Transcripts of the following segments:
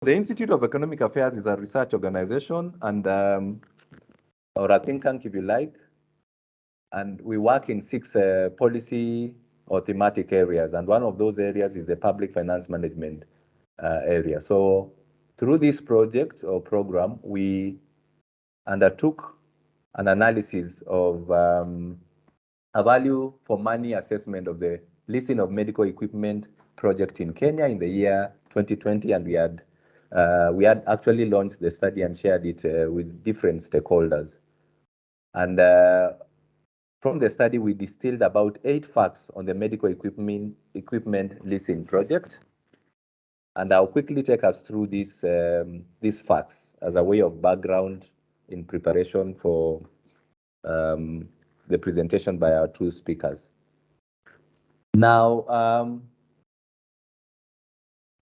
The Institute of Economic Affairs is a research organization and or a think tank, if you like, and we work in 6 policy or thematic areas, and one of those areas is the public finance management area. So through this project or program, we undertook an analysis of a value for money assessment of the leasing of medical equipment project in Kenya in the year 2020, and we had actually launched the study and shared it with different stakeholders. And from the study, we distilled about 8 facts on the medical equipment leasing project. And I'll quickly take us through these facts as a way of background in preparation for the presentation by our 2 speakers. Now,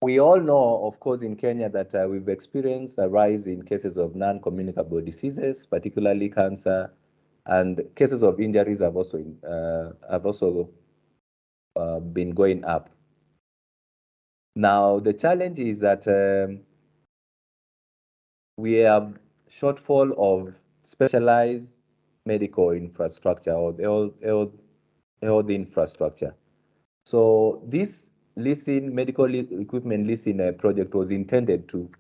we all know, of course, in Kenya that we've experienced a rise in cases of non-communicable diseases, particularly cancer, and cases of injuries have also been going up. Now, the challenge is that we have shortfall of specialized medical infrastructure or health infrastructure. So this medical equipment leasing project was intended to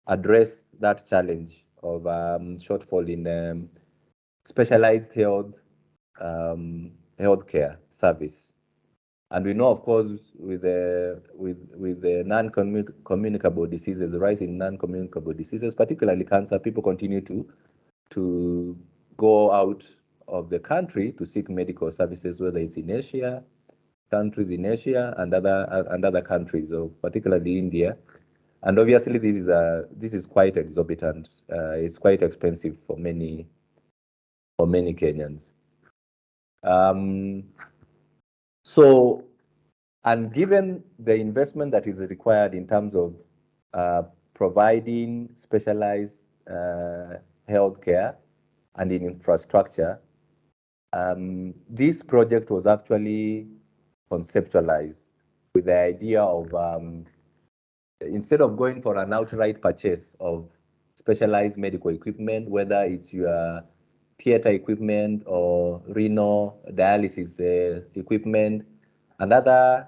address that challenge of shortfall in specialized healthcare service. And we know, of course, with the non-communicable diseases, the rise in non-communicable diseases, particularly cancer, people continue to go out of the country to seek medical services, whether it's in Asia, countries in Asia, and other countries, particularly India. And obviously, this is quite exorbitant. It's quite expensive for many Kenyans. And given the investment that is required in terms of providing specialized healthcare and in infrastructure, this project was actually conceptualized with the idea of instead of going for an outright purchase of specialized medical equipment, whether it's your theater equipment or renal dialysis equipment and other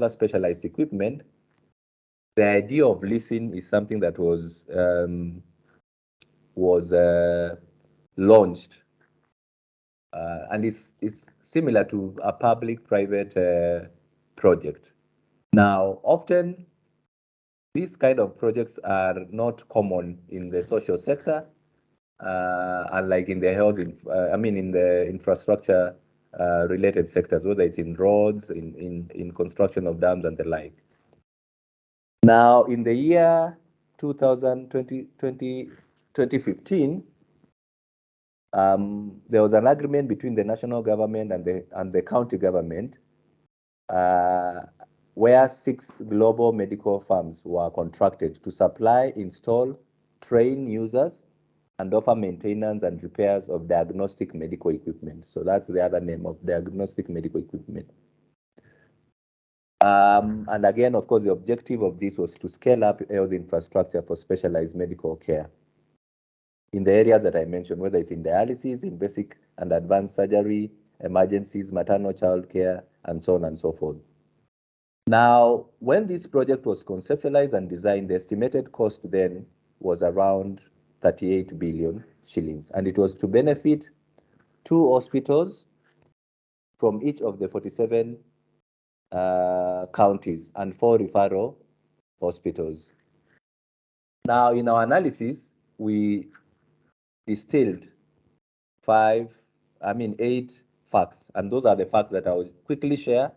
specialized equipment, the idea of leasing is something that was launched, and it's similar to a public-private project. Now, often these kind of projects are not common in the social sector, unlike in the in the infrastructure related sectors, whether it's in roads, in construction of dams and the like. Now, in the year 2015, there was an agreement between the national government and the county government, where 6 global medical firms were contracted to supply, install, train users, and offer maintenance and repairs of diagnostic medical equipment. So that's the other name of diagnostic medical equipment. And again, of course, the objective of this was to scale up health infrastructure for specialized medical care in the areas that I mentioned, whether it's in dialysis, in basic and advanced surgery, emergencies, maternal child care, and so on and so forth. Now, when this project was conceptualized and designed, the estimated cost then was around 38 billion shillings, and it was to benefit 2 hospitals from each of the 47 counties and 4 referral hospitals. Now, in our analysis, we distilled 8 facts, and those are the facts that I will quickly share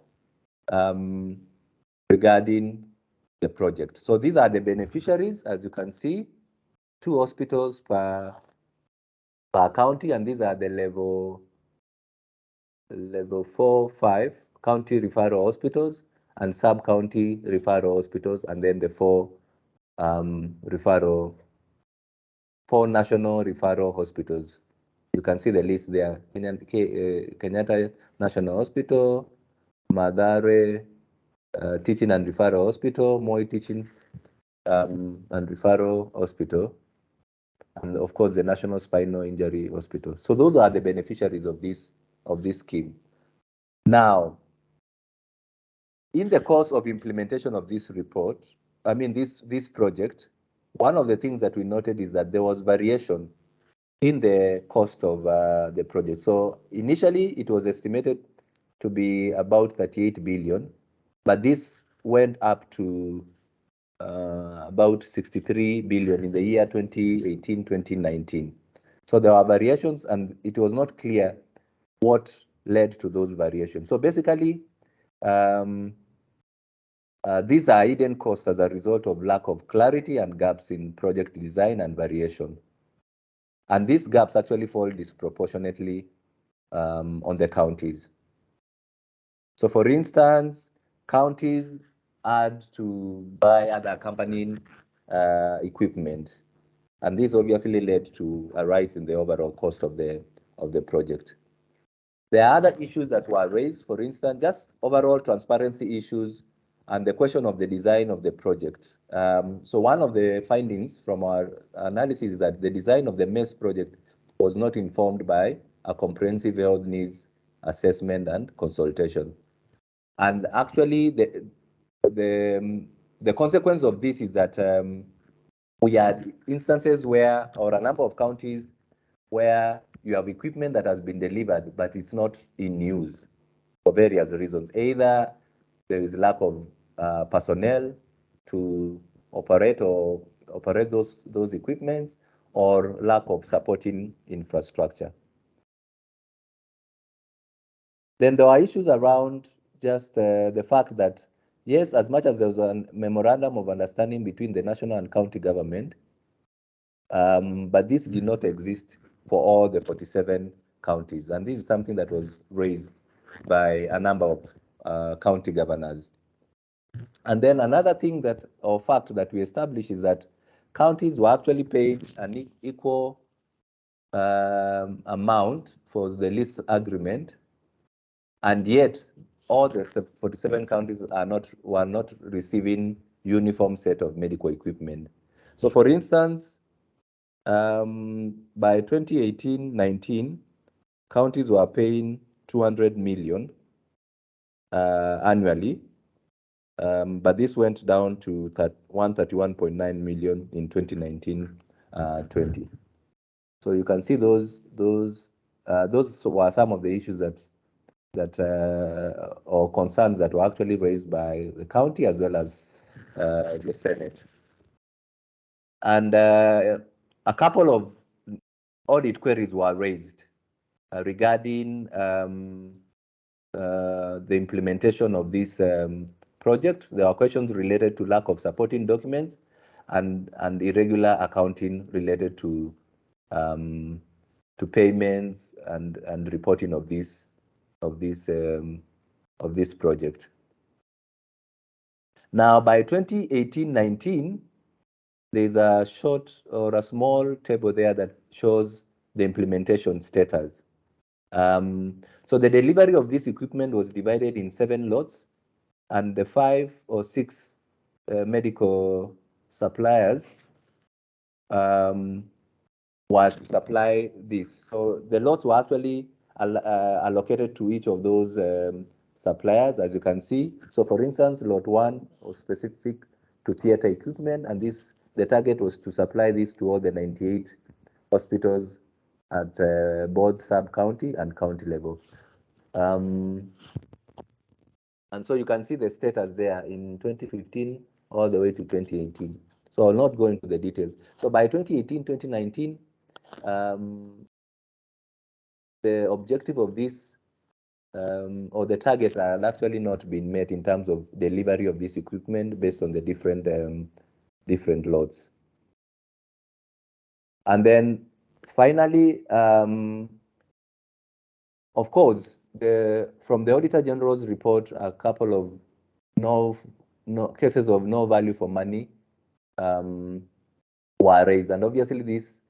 regarding the project. So these are the beneficiaries, as you can see, 2 hospitals per county, and these are the level 4, 5 county referral hospitals and sub-county referral hospitals, and then the 4 national referral hospitals. You can see the list there: Kenyatta National Hospital, Mathare Teaching and Referral Hospital, Moi Teaching and Referral Hospital, and of course the National Spinal Injury Hospital. So those are the beneficiaries of this scheme. Now, in the course of implementation of this report, this project, one of the things that we noted is that there was variation in the cost of the project. So initially it was estimated to be about 38 billion, but this went up to about 63 billion in the year 2018-2019. So there are variations, and it was not clear what led to those variations. So basically, these are hidden costs as a result of lack of clarity and gaps in project design and variation. And these gaps actually fall disproportionately on the counties. So for instance, counties had to buy other accompanying equipment. And this obviously led to a rise in the overall cost of the project. There are other issues that were raised, for instance, just overall transparency issues and the question of the design of the project. So one of the findings from our analysis is that the design of the MES project was not informed by a comprehensive health needs assessment and consultation. And actually, the consequence of this is that we had instances where, or a number of counties where you have equipment that has been delivered, but it's not in use for various reasons. Either there is lack of personnel to operate those equipments, or lack of supporting infrastructure. Then there are issues around just the fact that, yes, as much as there was a memorandum of understanding between the national and county government, but this did not exist for all the 47 counties. And this is something that was raised by a number of county governors. And then another thing or fact that we established is that counties were actually paid an equal amount for the lease agreement, and yet all the 47 counties were not receiving uniform set of medical equipment. So for instance, by 2018-19, counties were paying 200 million annually, but this went down to 131.9 million in 2019-20. So you can see those were some of the issues or concerns that were actually raised by the county as well as the Senate. And a couple of audit queries were raised regarding the implementation of this project. There are questions related to lack of supporting documents and irregular accounting related to payments and reporting of this project. Now, by 2018-19, there's a short or a small table there that shows the implementation status. So the delivery of this equipment was divided in 7 lots, and the 5 or 6 medical suppliers were to supply this. So the lots were actually allocated to each of those suppliers, as you can see. So for instance, lot 1 was specific to theater equipment, and the target was to supply this to all the 98 hospitals at both sub-county and county level. And so you can see the status there in 2015 all the way to 2018. So I'll not go into the details. So by 2018-2019, the objective of this or the target had actually not been met in terms of delivery of this equipment based on the different lots. And then finally, of course, from the Auditor General's report, a couple of cases of no value for money were raised, and obviously these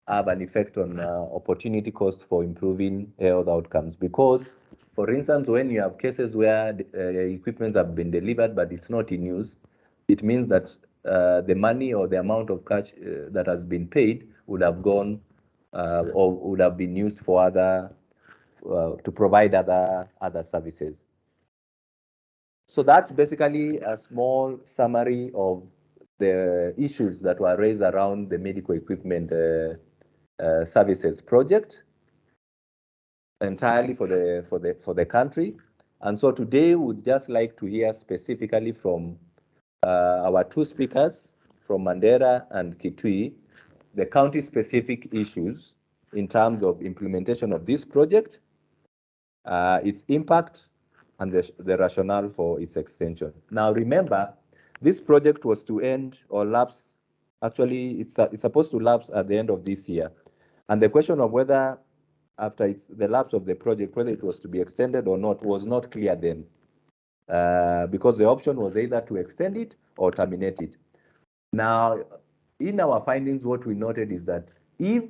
have an effect on opportunity cost for improving health outcomes. Because, for instance, when you have cases where equipment have been delivered but it's not in use, it means that the money or the amount of cash that has been paid would have gone or would have been used for other to provide other services. So that's basically a small summary of the issues that were raised around the medical equipment services project entirely for the country. And so today we'd just like to hear specifically from our two speakers from Mandera and Kitui, the county-specific issues in terms of implementation of this project, its impact, and the rationale for its extension. Now, remember, this project was to end or lapse. Actually, it's supposed to lapse at the end of this year. And the question of whether after the lapse of the project, whether it was to be extended or not, was not clear then. Because the option was either to extend it or terminate it. Now, in our findings, what we noted is that if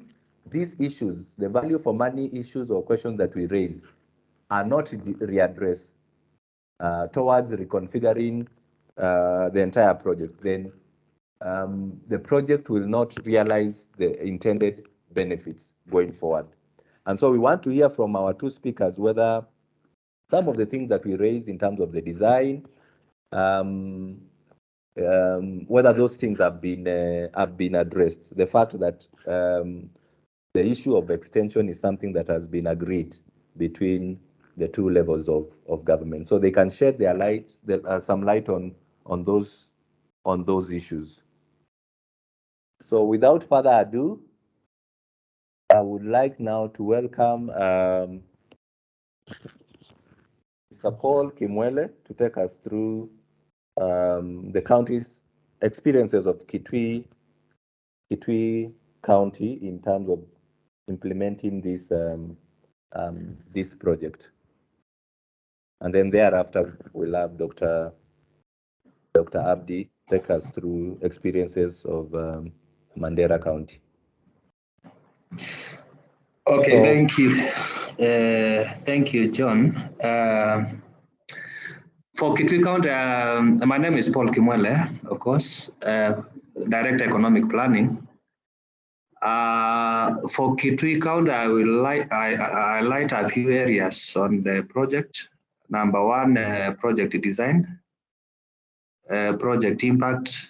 these issues, the value for money issues or questions that we raise, are not readdressed towards reconfiguring the entire project, then the project will not realize the intended benefits going forward. And so we want to hear from our two speakers whether some of the things that we raised in terms of the design, whether those things have been addressed. The fact that the issue of extension is something that has been agreed between the two levels of government, so they can shed their light, some light on those issues. So without further ado, I would like now to welcome Mr. Paul Kimwele to take us through the county's experiences of Kitui County in terms of implementing this project. And then thereafter, we'll have Dr. Abdi take us through experiences of Mandera County. Okay, so, thank you. Thank you, John. For Kitui County, my name is Paul Kimwele, of course, Director Economic Planning. For Kitui County, I will highlight a few areas on the project. Number one, project design, project impact,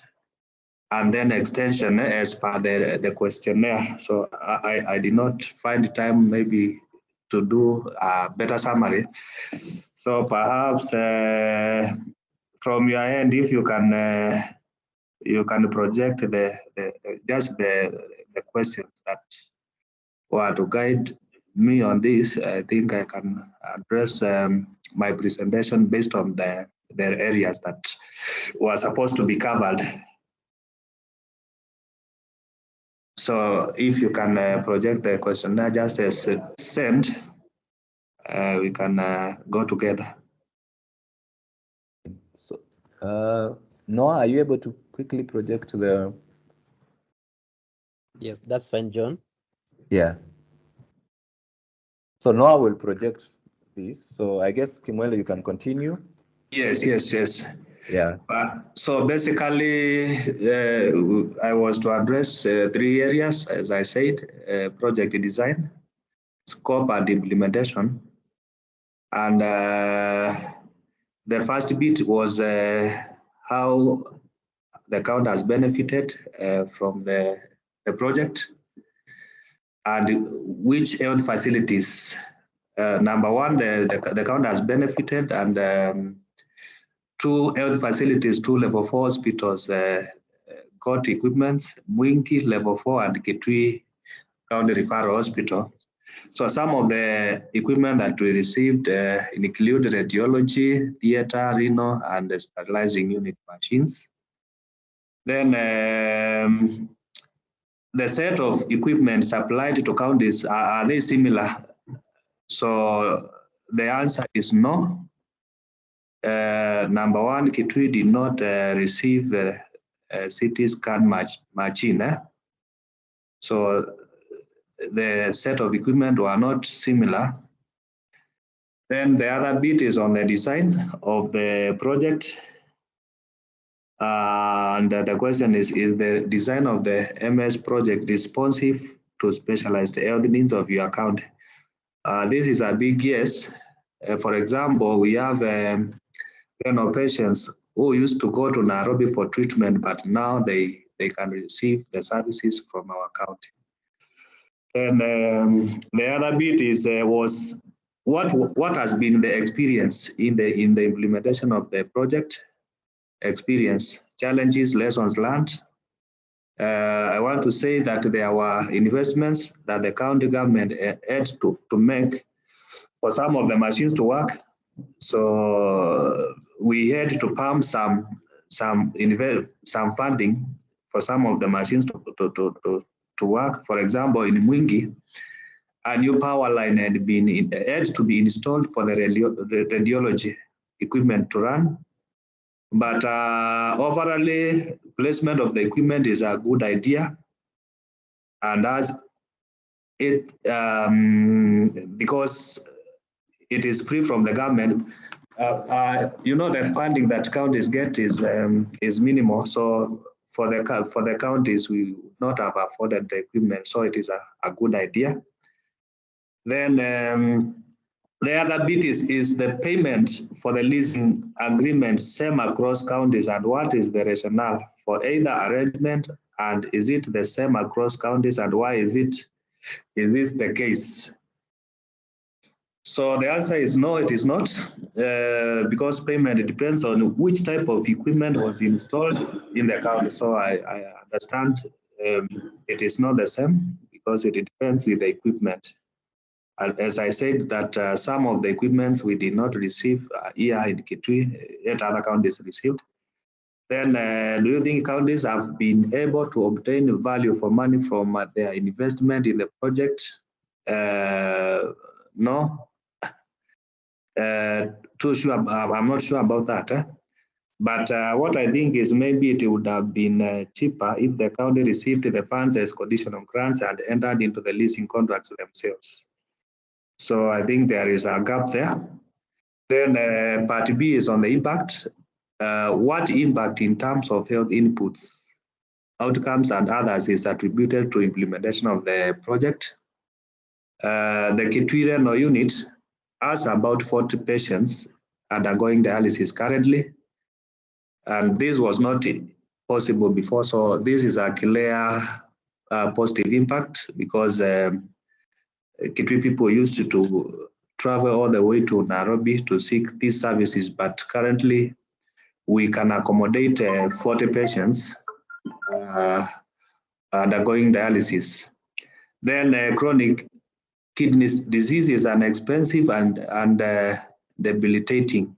and then extension as per the questionnaire. So I did not find time maybe to do a better summary. So perhaps from your end, if you can project just the questions that were to guide me on this, I think I can address my presentation based on the areas that were supposed to be covered. So if you can project the questionnaire just as sent, we can go together. So, Noah, are you able to quickly project the? Yes, that's fine, John. Yeah. So Noah will project this. So I guess Kimwele, you can continue. Yes. Yeah. So basically, I was to address 3 areas, as I said: project design, scope, and implementation. And the first bit was how the county has benefited from the project, and which health facilities. Number one, the county has benefited, and 2 health facilities, 2 level 4 hospitals got equipments, Mwingi level 4 and Kitui County Referral Hospital. So some of the equipment that we received include radiology, theater, renal, and the sterilizing unit machines. Then the set of equipment supplied to counties, are they similar? So the answer is no. Number one, Kitui did not receive a CT scan machine. So the set of equipment were not similar. Then the other bit is on the design of the project. And the question is the design of the MES project responsive to specialized health needs of your county? This is a big yes. For example, we have patients who used to go to Nairobi for treatment, but now they can receive the services from our county. And the other bit is was what has been the experience in the implementation of the project, experience, challenges, lessons learned. I want to say that there were investments that the county government had to make for some of the machines to work. So we had to pump some funding for some of the machines to work. For example, in Mwingi, a new power line had to be installed for the radiology equipment to run. But overall, placement of the equipment is a good idea, and as it because it is free from the government. You know that funding that counties get is minimal. So for the counties, we would not have afforded the equipment. So it is a good idea. Then the other bit is the payment for the leasing agreement same across counties, and what is the rationale for either arrangement, and is it the same across counties, and why is this the case? So the answer is no, it is not, because payment depends on which type of equipment was installed in the county. So I understand it is not the same because it depends with the equipment. And as I said, that some of the equipments we did not receive here in Kitui, yet other counties received. Then do you think counties have been able to obtain value for money from their investment in the project? No. Too sure. I'm not sure about that. But what I think is maybe it would have been cheaper if the county received the funds as conditional grants and entered into the leasing contracts themselves. So I think there is a gap there. Then part B is on the impact. What impact in terms of health inputs, outcomes, and others is attributed to implementation of the project? The Kitui Renal unit has about 40 patients undergoing dialysis currently, and this was not possible before. So this is a clear positive impact because Kitui people used to travel all the way to Nairobi to seek these services, but currently we can accommodate 40 patients undergoing dialysis. Then chronic kidney disease is expensive and debilitating.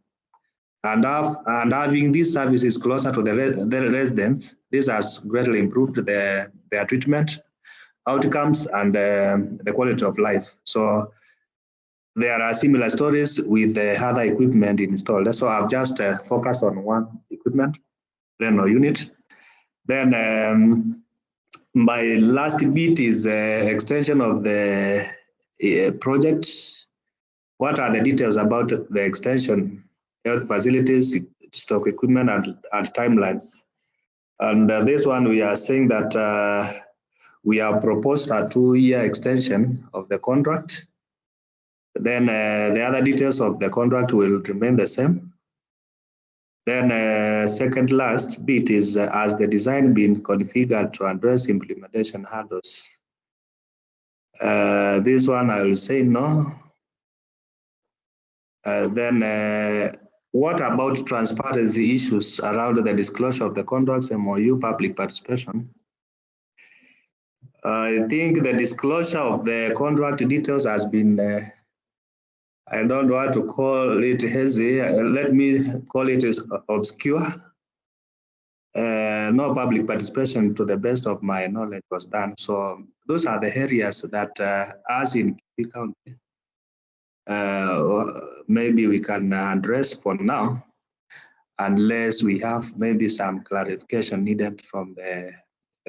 And having these services closer to the residents, this has greatly improved their treatment outcomes and the quality of life. So there are similar stories with the other equipment installed. So I've just focused on one equipment, renal unit. Then my last bit is extension of the project. What are the details about the extension, health facilities, stock equipment, and timelines? And this one, we are saying that we have proposed a 2-year extension of the contract. Then the other details of the contract will remain the same. Then second last bit is has the design been configured to address implementation hurdles? This one I will say no. Then what about transparency issues around the disclosure of the contracts, MOU, public participation? I think the disclosure of the contract details has been, I don't want to call it hazy, let me call it obscure. No public participation, to the best of my knowledge, was done. So those are the areas that, as in Kitui County, maybe we can address for now, unless we have maybe some clarification needed from the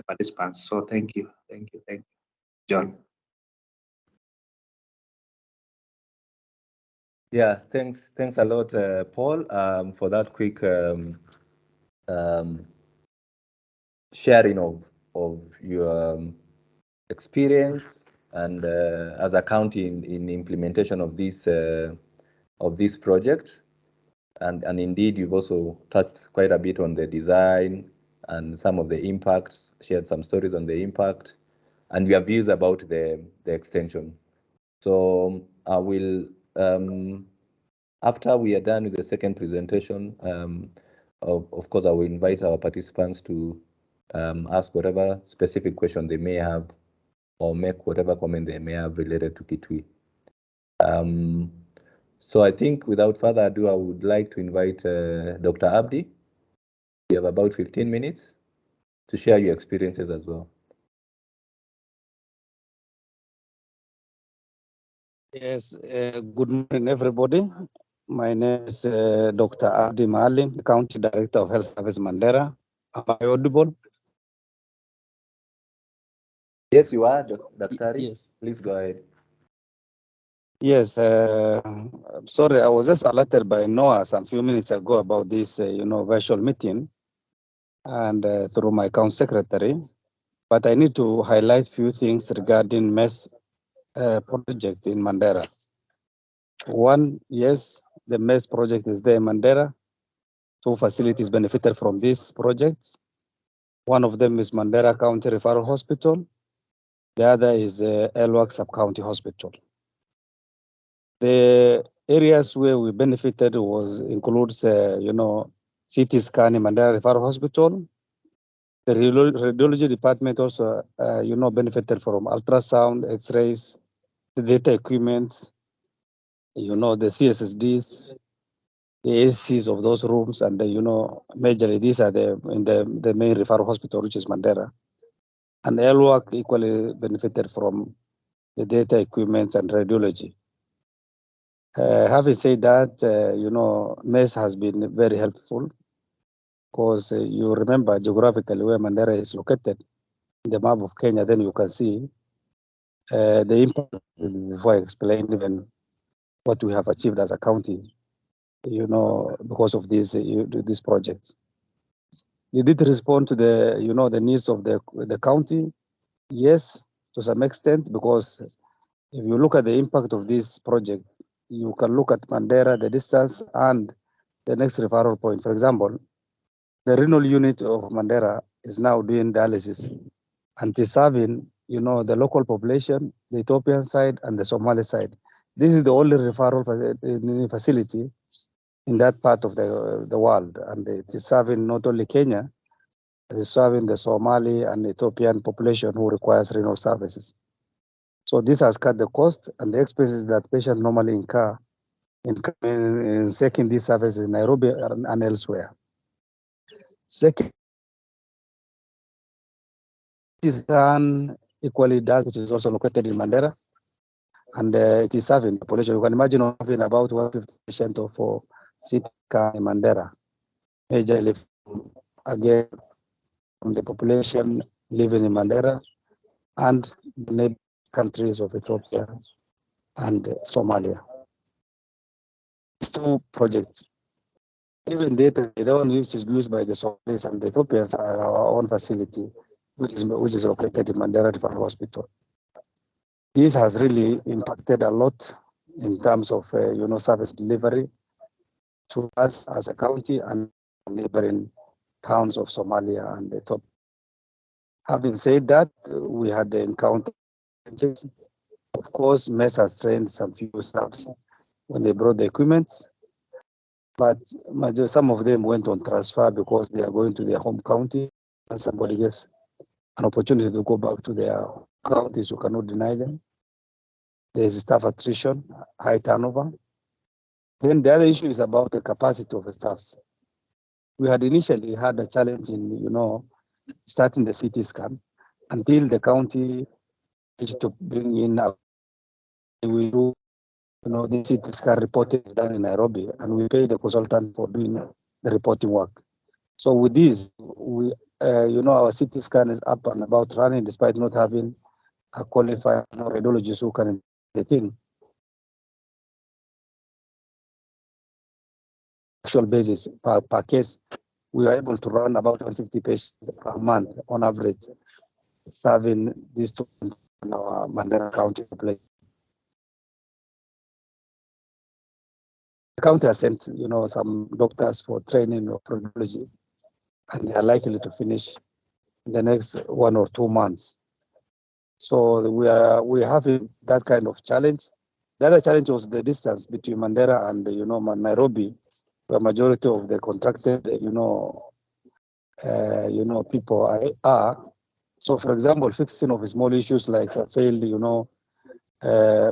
participants. So thank you, John. Yeah, thanks a lot, Paul, for that quick sharing of your experience and as a county in implementation of this project. And indeed, you've also touched quite a bit on the design and some of the impacts, shared some stories on the impact, and your views about the extension. So I will, after we are done with the second presentation, of course, I will invite our participants to ask whatever specific question they may have or make whatever comment they may have related to Kitui. So I think without further ado, I would like to invite Dr. Abdi. You have about 15 minutes to share your experiences as well. Yes, good morning, everybody. My name is Dr. Abdi Maalim, County Director of Health Service Mandera. Am I audible? Yes, you are, Dr. Yes. Please go ahead. Yes, sorry, I was just alerted by Noah some few minutes ago about this, virtual meeting, and through my county secretary. But I need to highlight few things regarding MES project in Mandera. One, yes, the MES project is there in Mandera. Two facilities benefited from this project. One of them is Mandera County Referral Hospital. The other is Elwak Sub-County Hospital. The areas where we benefited includes, CT scan in Mandera Referral Hospital. The radiology department also, benefited from ultrasound, X-rays, the data equipment, the CSSDs, the ACs of those rooms, and majorly these are the main referral hospital, which is Mandera. And Elwak equally benefited from the data equipment and radiology. Having said that, MES has been very helpful because you remember geographically where Mandera is located in the map of Kenya, then you can see the impact before I explain even what we have achieved as a county, because of this project. Did it respond to the needs of the county? Yes, to some extent, because if you look at the impact of this project, you can look at Mandera, the distance, and the next referral point. For example, the renal unit of Mandera is now doing dialysis and is serving, the local population, the Ethiopian side, and the Somali side. This is the only referral facility in that part of the world, and it is serving not only Kenya, it is serving the Somali and Ethiopian population who requires renal services. So this has cut the cost and the expenses that patients normally incur in seeking these services in Nairobi and elsewhere. Second, scan equally does, which is also located in Mandera, and it is serving the population. You can imagine having about 150% for CT scan in Mandera, majorly again from the population living in Mandera and the neighboring countries of Ethiopia and Somalia. These two projects, even data, the one which is used by the Somalis and the Ethiopians, are our own facility, which is located in Mandera Referral Hospital. This has really impacted a lot in terms of service delivery to us as a county and neighboring towns of Somalia and Ethiopia. Having said that, we had encountered challenges. Of course, MES has trained some few staffs when they brought the equipment, but some of them went on transfer because they are going to their home county, and somebody gets an opportunity to go back to their counties. You cannot deny them. There is staff attrition, high turnover. Then the other issue is about the capacity of the staffs. We had initially had a challenge in, starting the CT scan until the county managed to bring in we do, the CT scan reporting is done in Nairobi, and we pay the consultant for doing the reporting work. So with this, we, our CT scan is up and about running despite not having a qualified radiologist who can do the thing. Actual basis per case we are able to run about 150 patients per month on average, serving these two in our Mandera County population. The county has sent, some doctors for training of radiology, and they are likely to finish in the next 1 or 2 months. So we are having that kind of challenge. The other challenge was the distance between Mandera and Nairobi, where majority of the contracted people are. So, for example, fixing of small issues like a failed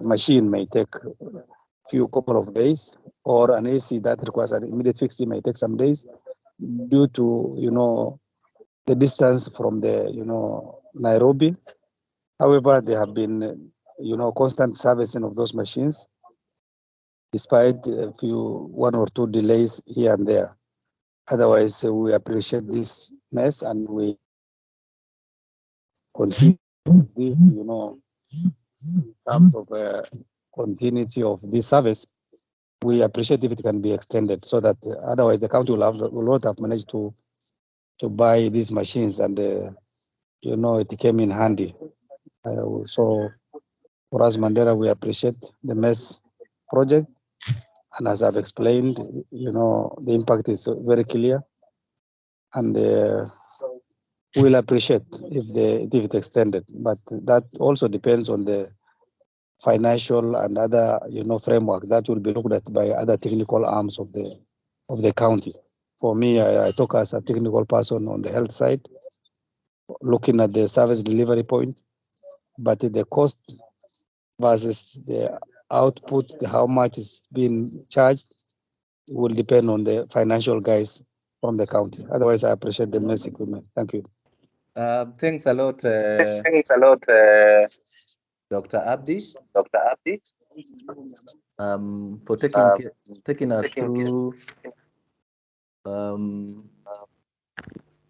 machine may take a couple of days, or an AC that requires an immediate fixing may take some days due to the distance from the Nairobi. However, there have been constant servicing of those machines, despite a few 1 or 2 delays here and there. Otherwise, we appreciate this mess, and we continue in terms of continuity of this service. We appreciate if it can be extended, so that otherwise the county will not have managed to buy these machines, and it came in handy. So for us, Mandera, we appreciate the MES project, and as I've explained, the impact is very clear, and we'll appreciate if it's extended, but that also depends on the financial and other framework that will be looked at by other technical arms of the county. For me, I talk as a technical person on the health side, looking at the service delivery point, but the cost versus the output, how much is being charged, will depend on the financial guys from the county. Otherwise, I appreciate the MES equipment. Thank you. Thanks a lot, Dr. Abdi. For taking us through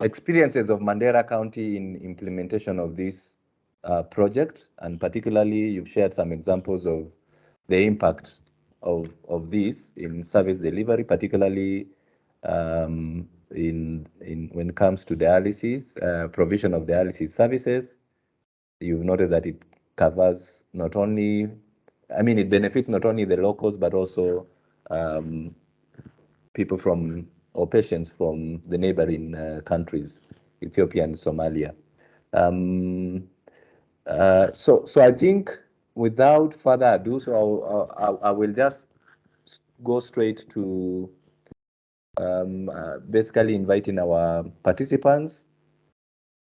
experiences of Mandera County in implementation of this project, and particularly you've shared some examples of the impact of this in service delivery, particularly in when it comes to dialysis, provision of dialysis services. You've noted that it covers not only, it benefits not only the locals, but also people from, or patients from the neighboring countries, Ethiopia and Somalia. So I think without further ado, so I will just go straight to basically inviting our participants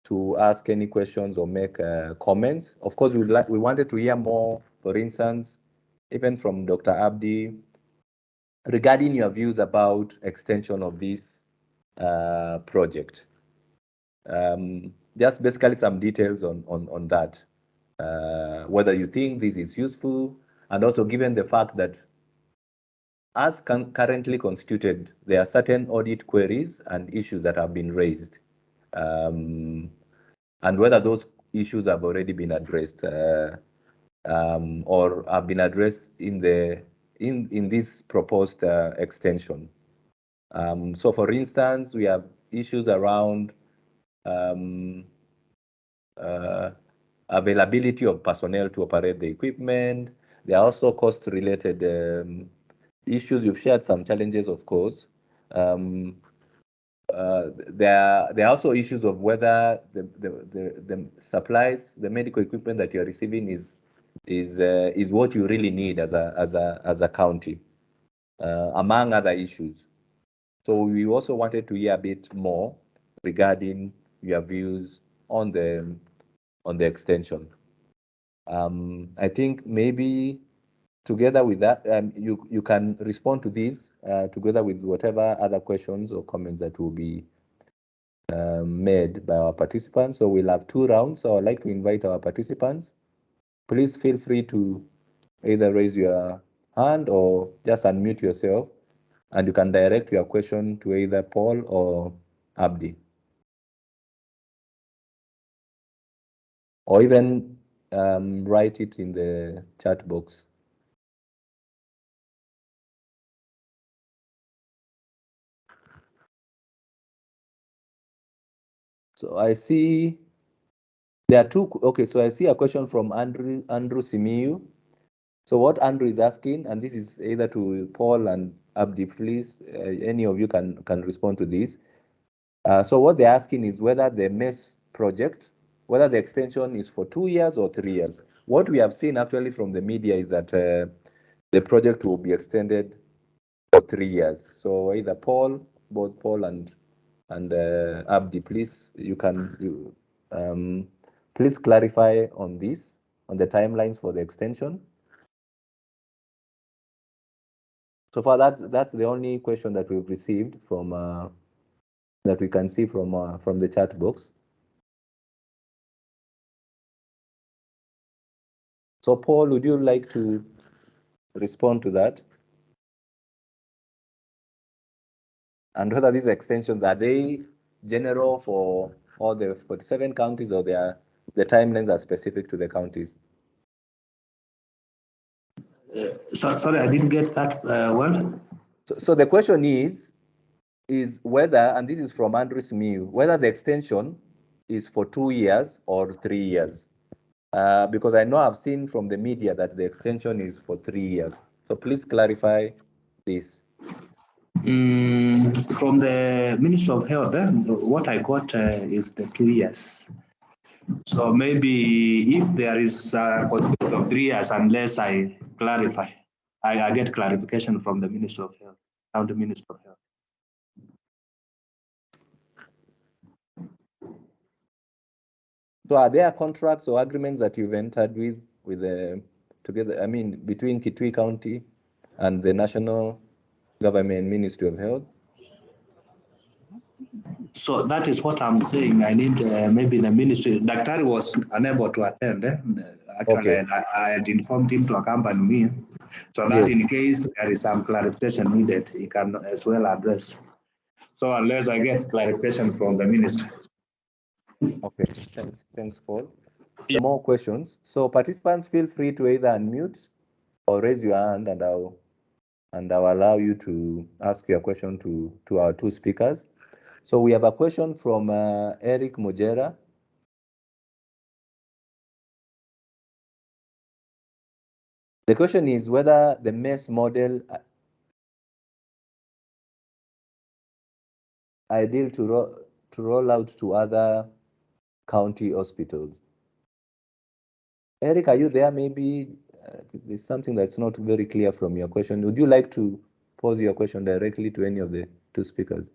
to ask any questions or make comments. Of course, we wanted to hear more, for instance, even from Dr. Abdi, regarding your views about extension of this project. Just basically some details on that, whether you think this is useful, and also given the fact that as currently constituted, there are certain audit queries and issues that have been raised, and whether those issues have already been addressed or have been addressed in this proposed extension. So, for instance, we have issues around availability of personnel to operate the equipment. There are also cost-related issues. You've shared some challenges, of course. There are also issues of whether the supplies, the medical equipment that you are receiving is what you really need as a county, among other issues. So we also wanted to hear a bit more regarding your views on the extension. I think maybe together with that, you can respond to these together with whatever other questions or comments that will be made by our participants. So we'll have 2 rounds. So I'd like to invite our participants. Please feel free to either raise your hand or just unmute yourself, and you can direct your question to either Paul or Abdi, or even write it in the chat box. So I see there are two. Okay, so I see a question from Andrew Simiu. So what Andrew is asking, and this is either to Paul and Abdi, please, any of you can respond to this. So what they're asking is whether the MES project, whether the extension is for 2 years or 3 years. What we have seen actually from the media is that the project will be extended for 3 years. So either both Paul and Abdi, please, please clarify on this, on the timelines for the extension. So far, that's the only question that we've received from that we can see from the chat box. So Paul, would you like to respond to that? And whether these extensions, are they general for all the 47 counties, or the timelines are specific to the counties? Sorry, I didn't get that well. So the question is whether, and this is from Andrew Simiu, whether the extension is for 2 years or 3 years. Because I know I've seen from the media that the extension is for 3 years. So please clarify this. From the Ministry of Health, what I got is the 2 years. So maybe if there is a possibility of 3 years, unless I clarify, I get clarification from the Ministry of Health, County Ministry of Health. So are there contracts or agreements that you've entered with the together? I mean, between Kitui County and the National Government Ministry of Health? So that is what I'm saying. I need maybe the ministry. Dr. was unable to attend. Actually, Okay. I had informed him to accompany me, so that in case there is some clarification needed, he can as well address. So unless I get clarification from the ministry. Okay, thanks, Paul. Yeah. More questions. So participants, feel free to either unmute or raise your hand, and I'll allow you to ask your question to our two speakers. So we have a question from Eric Mujera. The question is whether the MES model ideal to roll out to other county hospitals. Eric, are you there? Maybe there's something that's not very clear from your question. Would you like to pose your question directly to any of the two speakers?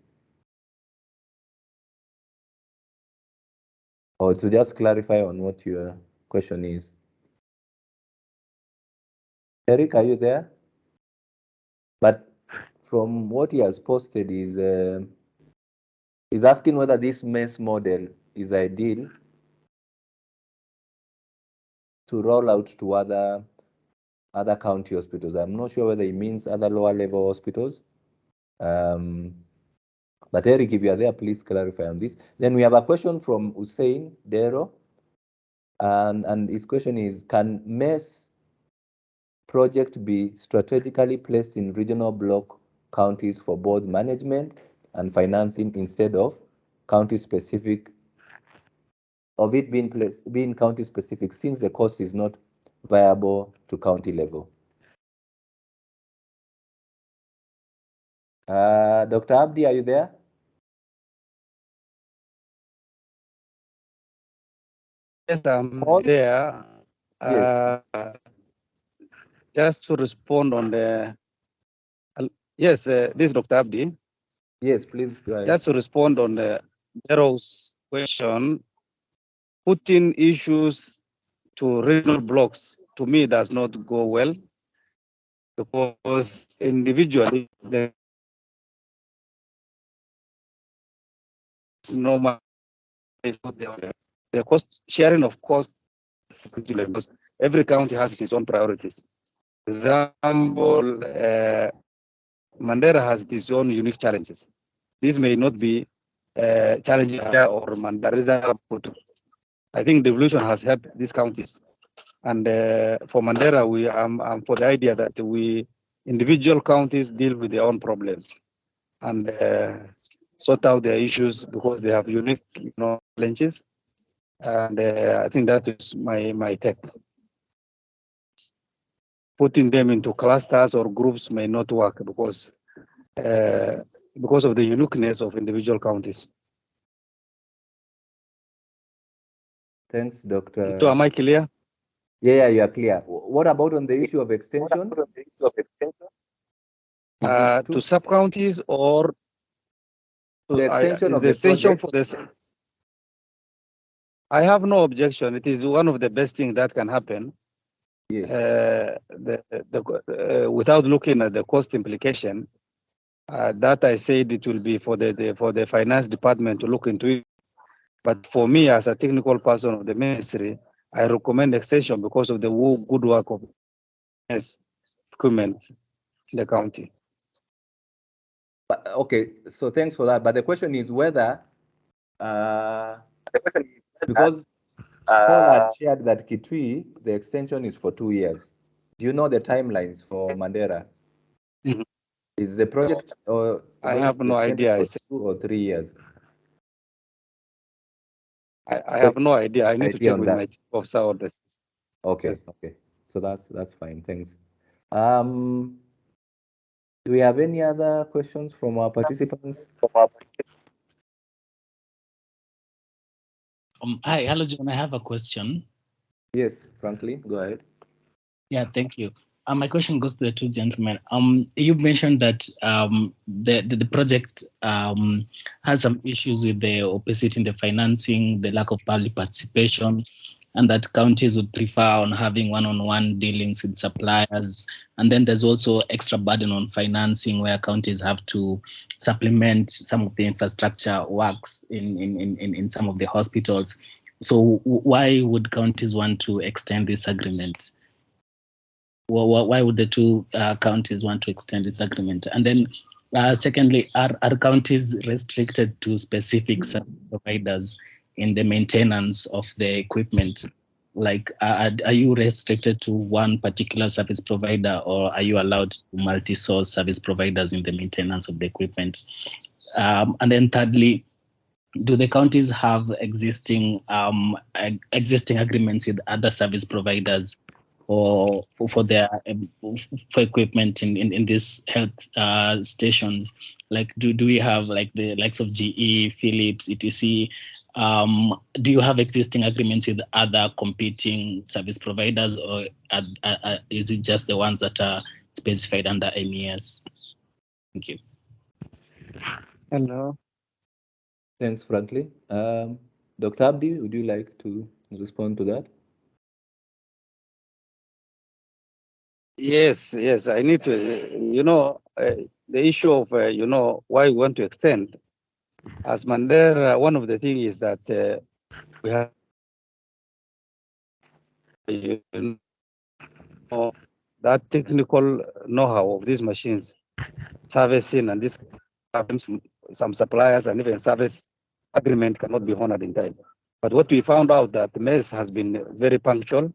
Or to just clarify on what your question is? Eric, are you there? But from what he has posted is asking whether this MES model is ideal to roll out to other county hospitals. I'm not sure whether he means other lower level hospitals. But Eric, if you are there, please clarify on this. Then we have a question from Hussein Dero. And his question is, can MES project be strategically placed in regional block counties for both management and financing instead of county specific, of it being county specific, since the cost is not viable to county level? Dr. Abdi, are you there? Yes, I'm there. Yes. Just to respond on the, yes, this is Dr. Abdi. Yes, please go ahead. Just to respond on the Darrow's question, putting issues to regional blocks, to me, does not go well, because individually, there's no money. The cost sharing of cost, every county has its own priorities. For example, Mandera has its own unique challenges. This may not be challenging or Mandera. I think devolution has helped these counties. And for Mandera, I'm for the idea that individual counties deal with their own problems. And sort out their issues because they have unique, challenges. And I think that is my take. Putting them into clusters or groups may not work because of the uniqueness of individual counties. Thanks, Dr. So am I clear? Yeah, you are clear. What about on the issue of extension? To sub-counties or the extension of the extension project? for this? I have no objection. It is one of the best things that can happen. Yes. Without looking at the cost implication, that I said it will be for the finance department to look into it. But for me, as a technical person of the ministry, I recommend extension because of the good work of MES equipment in the county. But, okay, so thanks for that. But the question is whether, because Paul had shared that Kitui, the extension is for 2 years. Do you know the timelines for Mandera? Mm-hmm. Is the project I have no idea. For 2 or 3 years? I have no idea. I need to check with my chief officer on this. Okay, yes. Okay. So that's fine. Thanks. Do we have any other questions from our participants? Hi, hello, John. I have a question. Yes, Franklin, go ahead. Yeah, thank you. My question goes to the two gentlemen. You mentioned that the project has some issues with the opacity in the financing, the lack of public participation, and that counties would prefer on having one-on-one dealings with suppliers. And then there's also extra burden on financing where counties have to supplement some of the infrastructure works in some of the hospitals. So why would counties want to extend this agreement? Why would the two counties want to extend this agreement? And then secondly, are counties restricted to specific providers in the maintenance of the equipment? Like, are you restricted to one particular service provider, or are you allowed to multi-source service providers in the maintenance of the equipment? And then thirdly, do the counties have existing agreements with other service providers or for their for equipment in these health stations? Like, do we have like the likes of GE, Philips, etc.? Do you have existing agreements with other competing service providers, or is it just the ones that are specified under MES? Thank you. Hello. Thanks, Franklin. Dr. Abdi, would you like to respond to that? Yes, I need to, the issue of, why we want to extend. As Mandela, one of the things is that we have that technical know-how of these machines, servicing, and this happens from some suppliers, and even service agreement cannot be honored in time. But what we found out that MES has been very punctual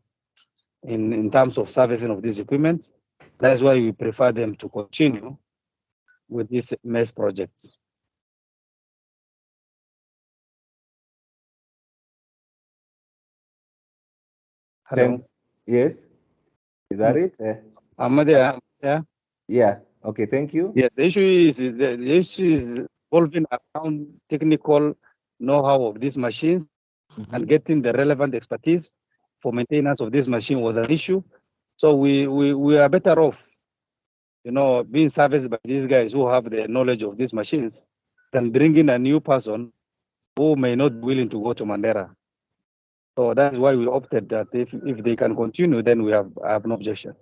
in terms of servicing of these equipment. That's why we prefer them to continue with this MES project. Hello. Thanks. Yes. Is that it? Am I there? Yeah. Yeah. Okay. Thank you. Yeah. The issue is involving around technical know-how of these machines and getting the relevant expertise for maintenance of this machine was an issue. So we are better off, being serviced by these guys who have the knowledge of these machines than bringing a new person who may not be willing to go to Mandera. So that's why we opted that if they can continue, then I have no objection.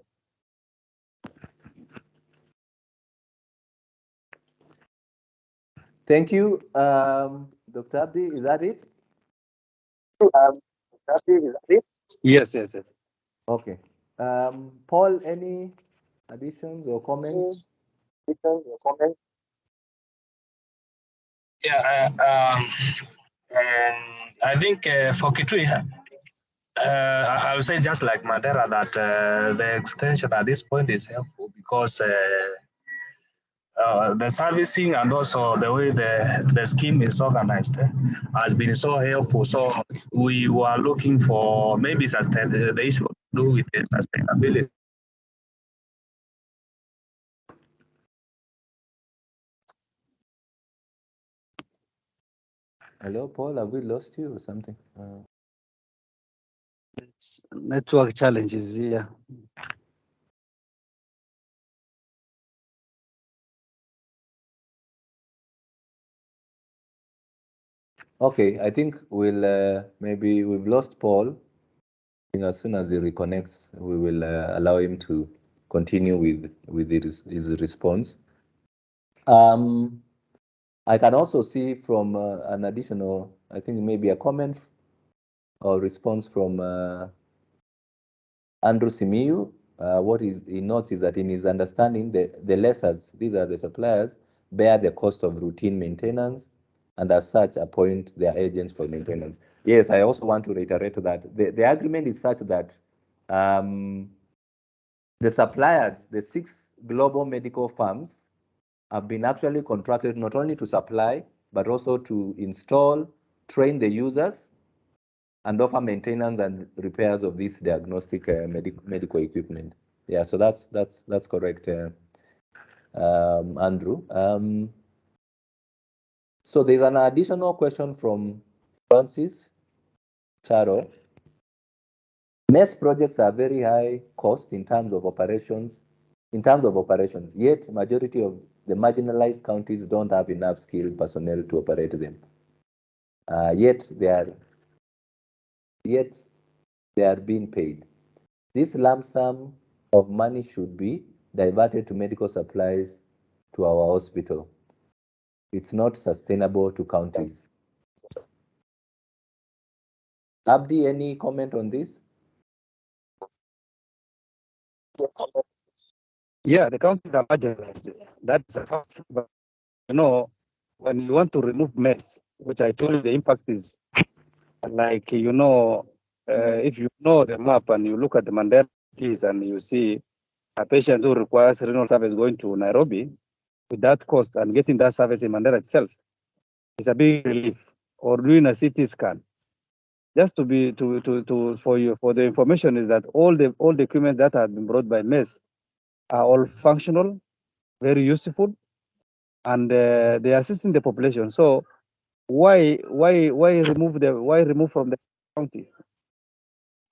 Thank you. Dr. Abdi, is that it? Yes. Okay. Paul, any additions or comments? Yeah, I think for Kitui, I would say just like Mandera that the extension at this point is helpful because the servicing and also the way the scheme is organized has been so helpful. So we were looking for maybe the issue to do with the sustainability. Hello, Paul, have we lost you or something? It's network challenges here. Okay, I think we'll maybe we've lost Paul. I think as soon as he reconnects, we will allow him to continue with his response. I can also see from an additional, I think maybe a comment or response from Andrew Simiyu. What he notes is that in his understanding, the lessors, these are the suppliers, bear the cost of routine maintenance and as such appoint their agents for maintenance. Yes, I also want to reiterate that the agreement is such that the suppliers, the 6 global medical firms, have been actually contracted not only to supply, but also to install, train the users, and offer maintenance and repairs of this diagnostic medical equipment. Yeah, so that's correct, Andrew. So there's an additional question from Francis Charo. MES projects are very high cost in terms of operations. Yet majority of the marginalized counties don't have enough skilled personnel to operate them. Yet they are being paid. This lump sum of money should be diverted to medical supplies to our hospital. It's not sustainable to counties. Abdi, any comment on this? Yeah, the counties are marginalized. That's a fact. But you know, when you want to remove mess, which I told you the impact is like, if you know the map and you look at the Mandela and you see a patient who requires renal service going to Nairobi with that cost and getting that service in Mandela itself is a big relief. Or doing a CT scan. Just to be for you for the information is that all the equipment that have been brought by MES are all functional, very useful, and they are assisting the population. So why remove from the county?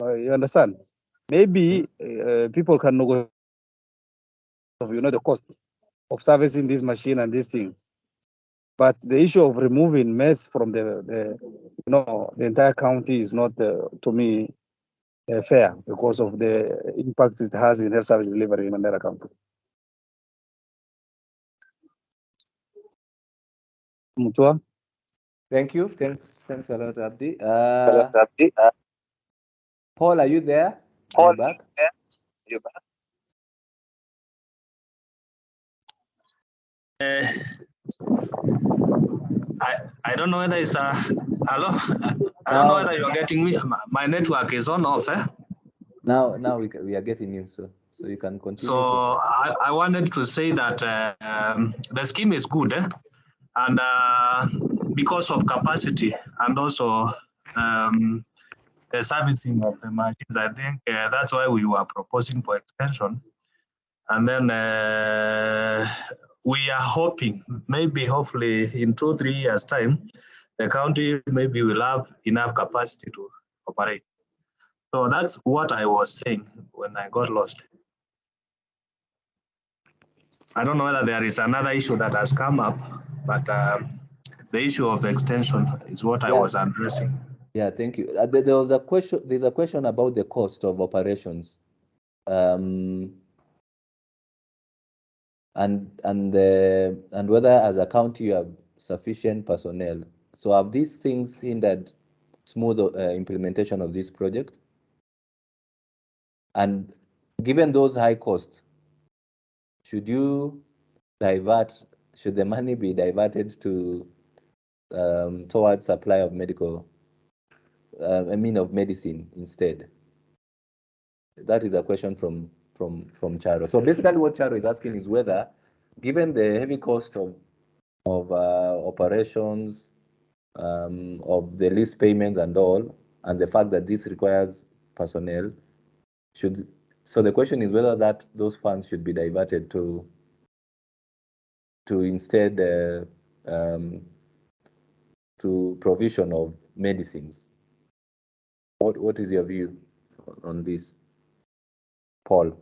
You understand? Maybe people can negotiate, the cost of servicing this machine and this thing. But the issue of removing MES from the entire county is not, to me, fair because of the impact it has in health service delivery in Mandera County. Mutua? Thank you. Thanks a lot, Abdi. Paul, are you there? Are you back? I don't know whether it's hello. I don't know whether you're getting me. My network is on off. Now we are getting you, so you can continue. So I wanted to say that the scheme is good, and because of capacity and also the servicing of the machines, I think that's why we were proposing for extension. And then we are hoping, hopefully in 2-3 years' time, the county maybe will have enough capacity to operate. So that's what I was saying when I got lost. I don't know whether there is another issue that has come up, but the issue of extension is what I was addressing. Yeah, thank you. There was a question. There's a question about the cost of operations, and whether as a county you have sufficient personnel. So have these things hindered smooth implementation of this project? And given those high costs, should the money be diverted to towards supply of of medicine instead? That is a question from Charo. So basically what Charo is asking is whether given the heavy cost of operations, of the lease payments and all, and the fact that this requires personnel, so the question is whether those funds should be diverted to instead to provision of medicines. What is your view on this, Paul?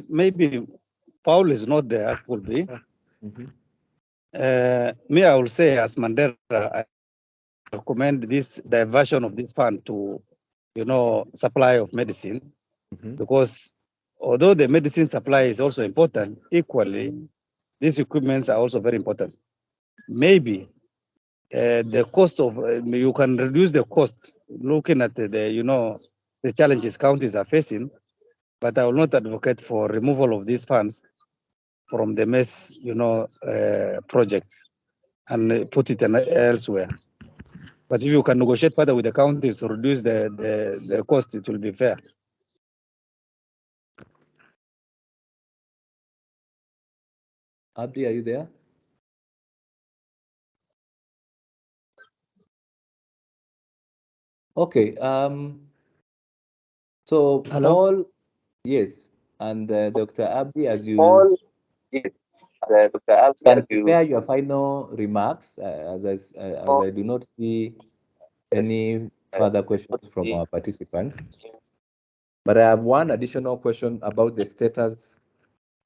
Maybe Paul is not there, could be. Mm-hmm. Me, I will say as Mandela, I recommend this diversion of this fund to, supply of medicine, Mm-hmm. because although the medicine supply is also important, equally, these equipments are also very important. Maybe the cost of, you can reduce the cost looking at the challenges counties are facing, but I will not advocate for removal of these funds from the MES, project and put it elsewhere. But if you can negotiate further with the counties to reduce the cost, it will be fair. Abdi, are you there? Okay. So Hello? Paul, yes, and Dr. Abdi, as you can prepare your final remarks, as I do not see any further questions from our participants. But I have one additional question about the status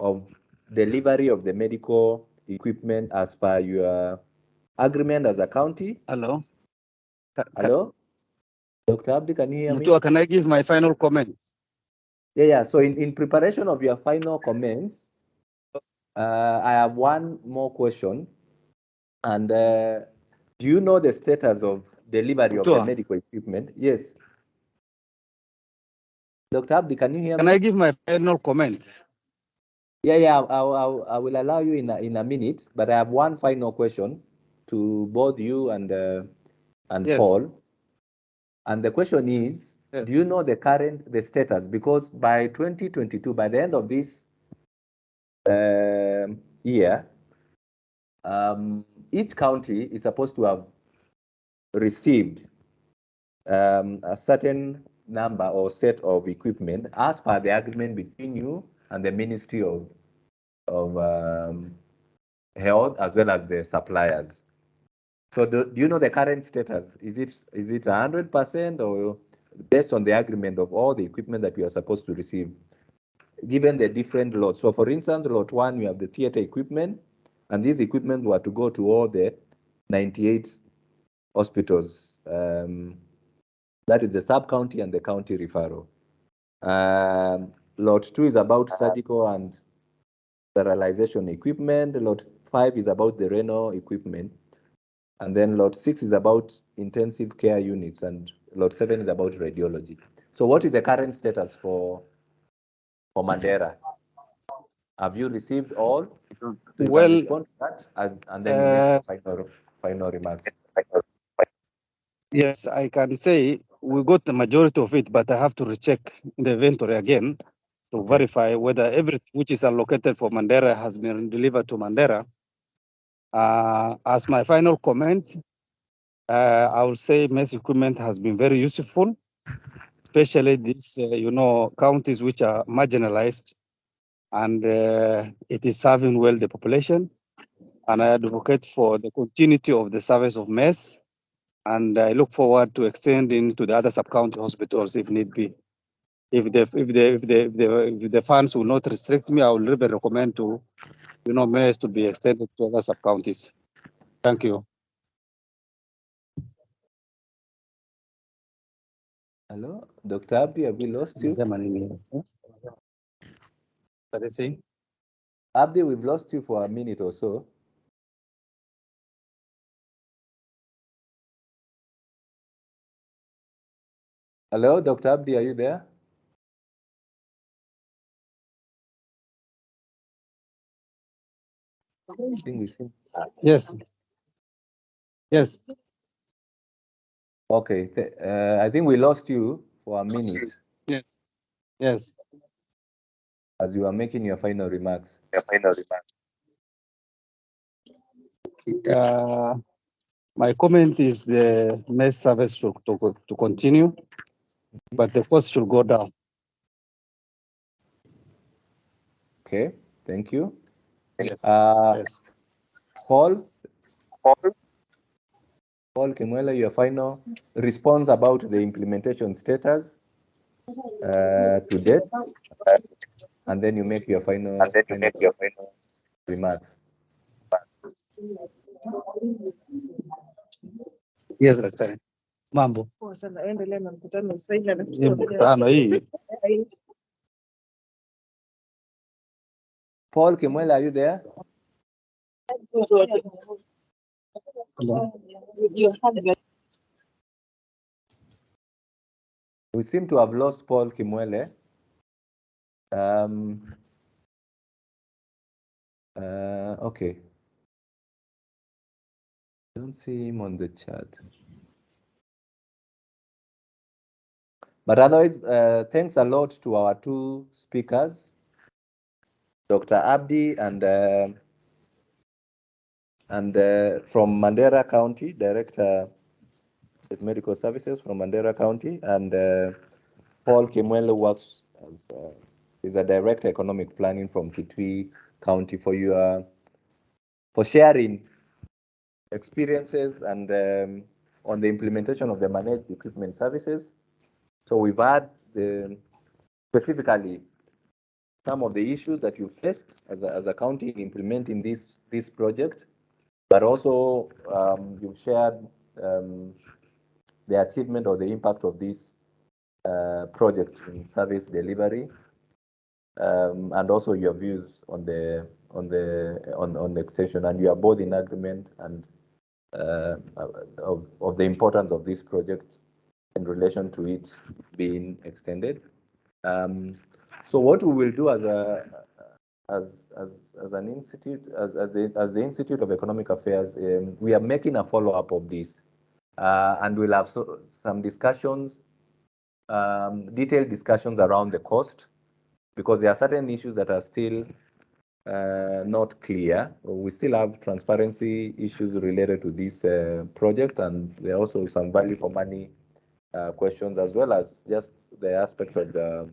of delivery of the medical equipment as per your agreement as a county. Hello? Hello? Dr. Abdi, can you hear me? Mutua, can I give my final comment? Yeah. So in preparation of your final comments, I have one more question. And do you know the status of delivery of the Mutua, medical equipment? Yes. Dr. Abdi, can you hear can me? I give my final comment? Yeah. I will allow you in a minute, but I have one final question to both you and Yes. Paul. And the question is, Yes. do you know the status? Because by 2022, by the end of this year, each county is supposed to have received a certain number or set of equipment as per the agreement between you and the Ministry of Health, as well as the suppliers. So do you know the current status? Is it 100% or based on the agreement of all the equipment that you are supposed to receive, given the different lots? So for instance, lot 1, you have the theater equipment, and these equipment were to go to all the 98 hospitals. That is the sub-county and the county referral. Lot 2 is about surgical and sterilization equipment. Lot 5 is about the renal equipment. And then Lot 6 is about intensive care units. And Lot 7 is about radiology. So what is the current status for Mandera? Have you received all? So you can respond to that, and then you make your final remarks. Yes, I can say we got the majority of it, but I have to recheck the inventory again to verify whether everything which is allocated for Mandera has been delivered to Mandera. As my final comment, I will say MES equipment has been very useful, especially these, counties which are marginalized, and it is serving well the population. And I advocate for the continuity of the service of MES, and I look forward to extending to the other sub-county hospitals if need be. If the funds will not restrict me, I will really recommend to, MES to be extended to other sub-counties. Thank you. Hello, Dr. Abdi, have we lost you? What they say? Abdi, we've lost you for a minute or so. Hello, Dr. Abdi, are you there? I think we seem. Yes. Yes. Okay. I think we lost you for a minute Yes. Yes. as you are making your final remarks. My comment is the MES service should to continue, but the cost should go down. Okay. Thank you. Yes. Yes. Paul Paul, Kimwela, your final response about the implementation status to date, and then you make your final remarks. Yes, daktari. Mambo. Mkutano hii. Paul Kimwela, are you there? We seem to have lost Paul Kimwele. Okay. Don't see him on the chat. But otherwise, thanks a lot to our two speakers, Dr. Abdi and from Mandera County, Director of Medical Services from Mandera County, and Paul Kimwele works as is a Director Economic Planning from Kitui County for sharing experiences and on the implementation of the managed equipment services. So we've had specifically some of the issues that you faced as a county in implementing this project, but also you've shared the achievement or the impact of this project in service delivery, and also your views on the extension, and you are both in agreement and of the importance of this project in relation to it being extended. So what we will do as an institute, as the Institute of Economic Affairs, we are making a follow-up of this, and we'll have some discussions, detailed discussions around the cost, because there are certain issues that are still not clear. We still have transparency issues related to this project, and there are also some value for money questions, as well as just the aspect of the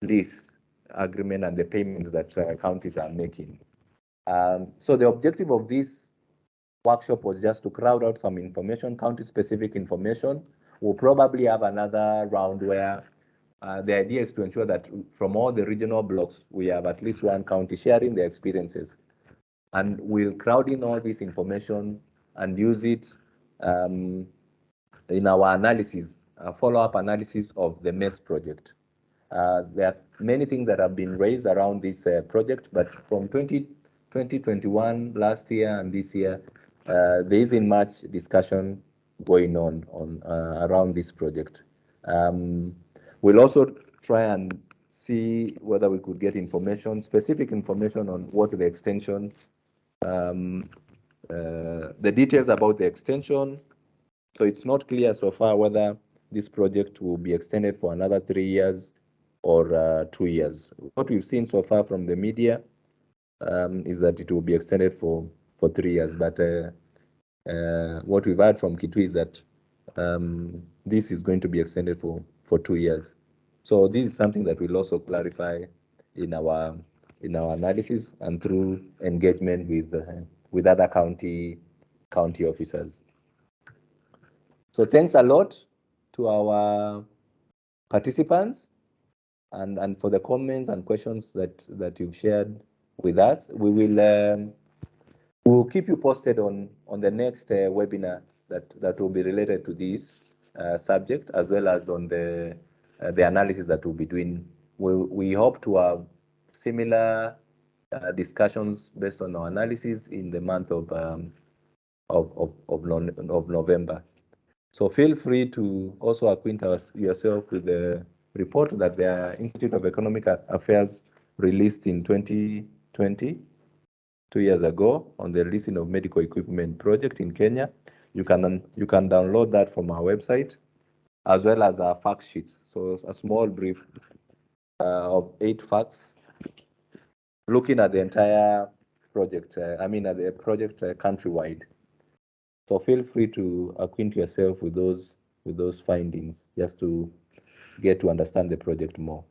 lease agreement and the payments that counties are making. So the objective of this workshop was just to crowd out some information, county-specific information. We'll probably have another round where the idea is to ensure that from all the regional blocks, we have at least one county sharing their experiences. And we'll crowd in all this information and use it in our analysis, follow-up analysis of the MES project. There are many things that have been raised around this project, but from 2021, last year and this year, there isn't much discussion going on around this project. We'll also try and see whether we could get information, specific information on what the extension, the details about the extension. So it's not clear so far whether this project will be extended for another 3 years or 2 years. What we've seen so far from the media is that it will be extended for 3 years. But what we've heard from Kitui is that this is going to be extended for 2 years. So this is something that we'll also clarify in our analysis and through engagement with other county officers. So thanks a lot to our participants and for the comments and questions that you've shared with us. We'll keep you posted on the next webinar that will be related to this subject, as well as on the analysis that we'll be doing. We hope to have similar discussions based on our analysis in the month of November. So feel free to also acquaint yourself with the report that the Institute of Economic Affairs released in 2020 2 years ago on the leasing of medical equipment project in Kenya. You can download that from our website, as well as our fact sheets. So a small brief of 8 facts, looking at the entire project. At the project countrywide. So feel free to acquaint yourself with those findings, just to get to understand the project more.